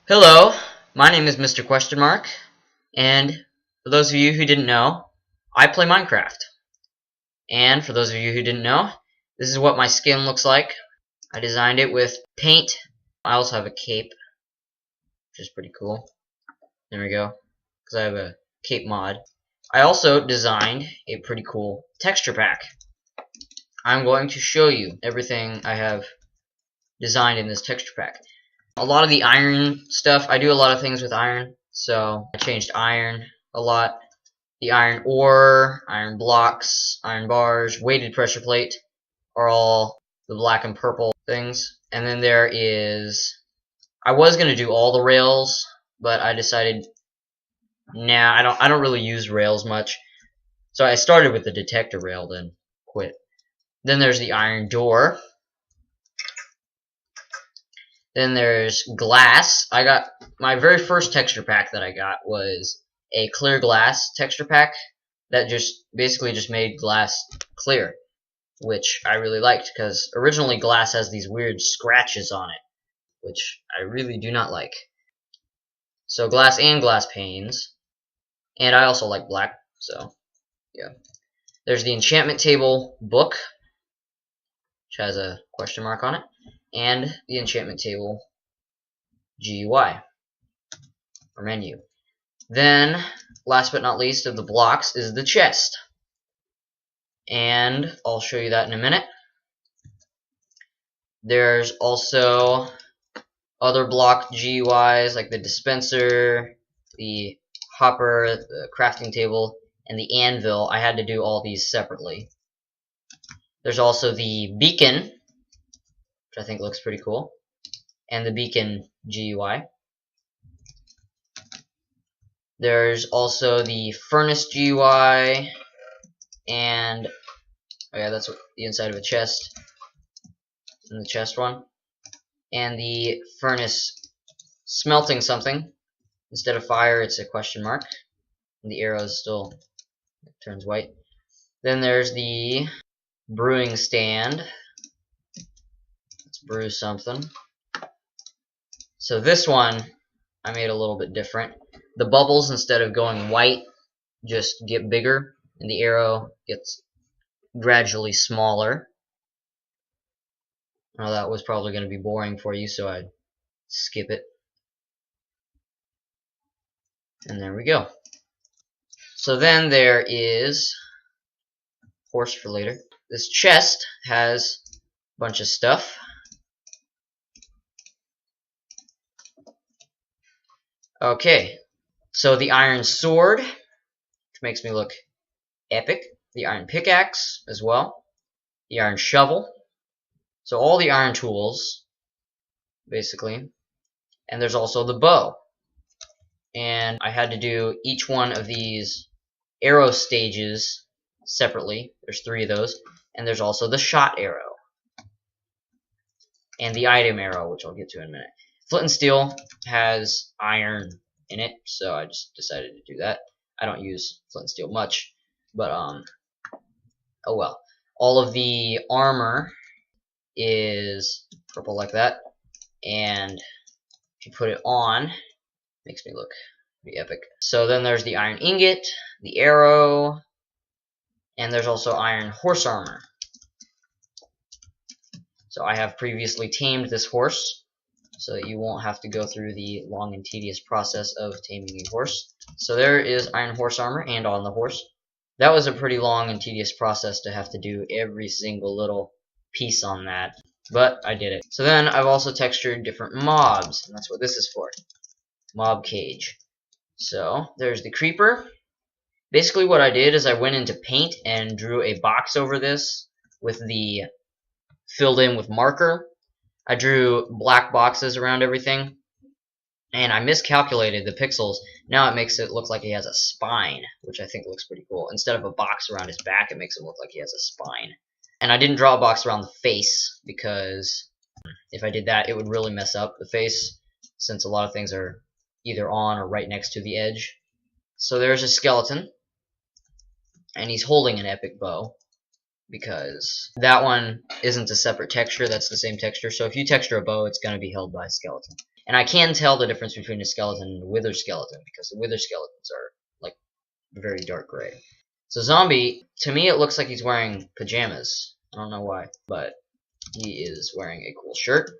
Hello, my name is Mr. Question Mark, and for those of you who didn't know, I play Minecraft. And for those of you who didn't know, this is what my skin looks like. I designed it with paint. I also have a cape, which is pretty cool. There we go, because I have a cape mod. I also designed a pretty cool texture pack. I'm going to show you everything I have designed in this texture pack. A lot of the iron stuff, I do a lot of things with iron, so I changed iron a lot. The iron ore, iron blocks, iron bars, weighted pressure plate are all the black and purple things. And then there is, I was going to do all the rails, but I decided, nah, I don't really use rails much. So I started with the detector rail, then quit. Then there's the iron door. Then there's glass. I got my very first texture pack that I got was a clear glass texture pack that just basically just made glass clear, which I really liked because originally glass has these weird scratches on it, which I really do not like. So glass and glass panes, and I also like black, so yeah. There's the enchantment table book, which has a question mark on it, and the enchantment table GUI, or menu. Then, last but not least of the blocks is the chest. And I'll show you that in a minute. There's also other block GUIs like the dispenser, the hopper, the crafting table, and the anvil. I had to do all these separately. There's also the beacon, which I think looks pretty cool, and the beacon GUI. There's also the furnace GUI, and oh yeah, that's what the inside of a chest, and the chest one, and the furnace smelting something. Instead of fire, it's a question mark, and the arrow still turns white. Then there's the brewing stand. Let's brew something. So this one I made a little bit different. The bubbles, instead of going white, just get bigger, and the arrow gets gradually smaller. Now that was probably going to be boring for you, so I'd skip it. And there we go. So then there is horse for later. This chest has a bunch of stuff. Okay, so the iron sword, which makes me look epic. The iron pickaxe as well. The iron shovel. So all the iron tools, basically. And there's also the bow. And I had to do each one of these arrow stages separately. There's 3 of those. And there's also the shot arrow. And the item arrow, which I'll get to in a minute. Flint and steel has iron in it, so I just decided to do that. I don't use flint and steel much, but oh well. All of the armor is purple like that, and if you put it on, it makes me look pretty epic. So then there's the iron ingot, the arrow, and there's also iron horse armor. So I have previously tamed this horse, so that you won't have to go through the long and tedious process of taming a horse. So there is iron horse armor and on the horse. That was a pretty long and tedious process to have to do every single little piece on that, but I did it. So then I've also textured different mobs, and that's what this is for. Mob cage. So there's the creeper. Basically what I did is I went into paint and drew a box over this with the filled in with marker. I drew black boxes around everything, and I miscalculated the pixels. Now it makes it look like he has a spine, which I think looks pretty cool. Instead of a box around his back, it makes it look like he has a spine. And I didn't draw a box around the face, because if I did that, it would really mess up the face, since a lot of things are either on or right next to the edge. So there's a skeleton, and he's holding an epic bow, because that one isn't a separate texture, that's the same texture. So if you texture a bow, it's going to be held by a skeleton. And I can tell the difference between a skeleton and a wither skeleton, because the wither skeletons are like very dark gray. So zombie, to me it looks like he's wearing pajamas. I don't know why, but he is wearing a cool shirt.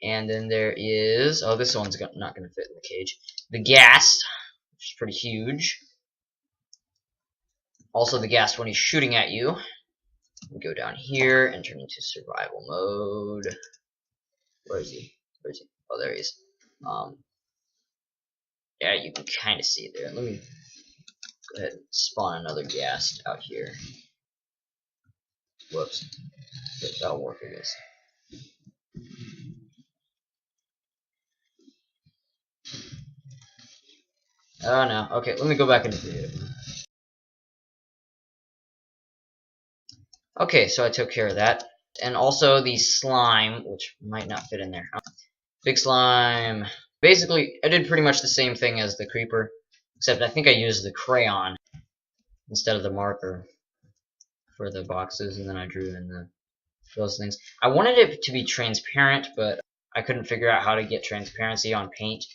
And then there is, oh, this one's not going to fit in the cage. The ghast, which is pretty huge. Also the ghast when he's shooting at you. We go down here and turn into survival mode. Where is he? Where is he? Oh, there he is. Yeah, you can kind of see it there. Let me go ahead and spawn another ghast out here. Whoops. But that'll work, I guess. Oh no. Okay, let me go back into creative. Okay, so I took care of that. And also the slime, which might not fit in there. Big slime. Basically, I did pretty much the same thing as the creeper, except I think I used the crayon instead of the marker for the boxes, and then I drew in those things. I wanted it to be transparent, but I couldn't figure out how to get transparency on paint.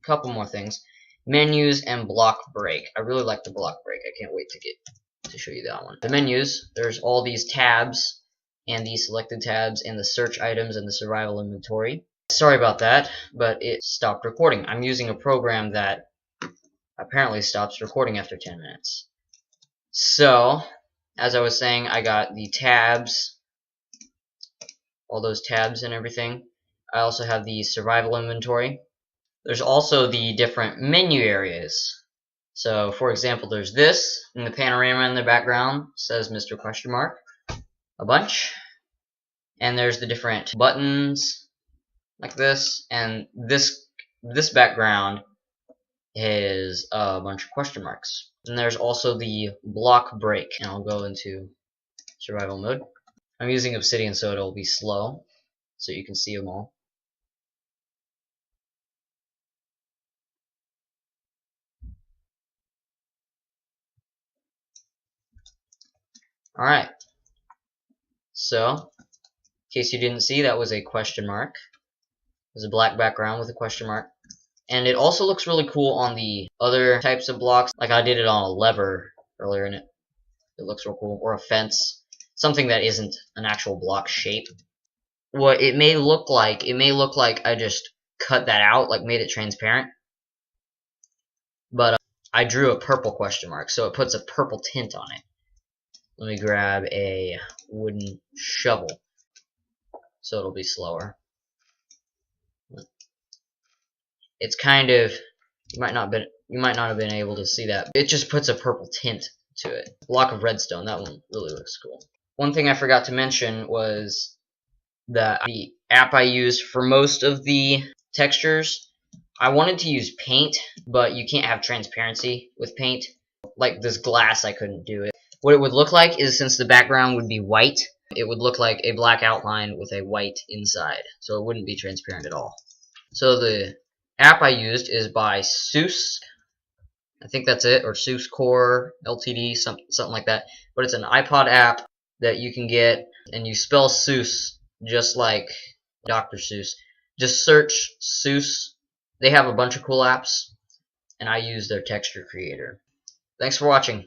A couple more things. Menus and block break. I really like the block break. I can't wait to show you that one. The menus, there's all these tabs, and these selected tabs, and the search items, and the survival inventory. Sorry about that, but it stopped recording. I'm using a program that apparently stops recording after 10 minutes. So, as I was saying, I got the tabs, all those tabs and everything. I also have the survival inventory. There's also the different menu areas. So, for example, there's this, and the panorama in the background says Mr. Question Mark, a bunch. And there's the different buttons, like this, and this background is a bunch of question marks. And there's also the block break, and I'll go into survival mode. I'm using obsidian so it'll be slow, so you can see them all. Alright, so, in case you didn't see, that was a question mark. There's a black background with a question mark. And it also looks really cool on the other types of blocks. Like I did it on a lever earlier in it. It looks real cool. Or a fence. Something that isn't an actual block shape. What it may look like I just cut that out, like made it transparent. But I drew a purple question mark, so it puts a purple tint on it. Let me grab a wooden shovel, so it'll be slower. It's kind of, you might not have been able to see that. It just puts a purple tint to it. Block of redstone, that one really looks cool. One thing I forgot to mention was that the app I used for most of the textures, I wanted to use paint, but you can't have transparency with paint. Like this glass, I couldn't do it. What it would look like is, since the background would be white, it would look like a black outline with a white inside, so it wouldn't be transparent at all. So the app I used is by Seuss. I think that's it, or Seuss Core Ltd, something like that. But it's an iPod app that you can get, and you spell Seuss just like Dr. Seuss. Just search Seuss. They have a bunch of cool apps, and I use their texture creator. Thanks for watching.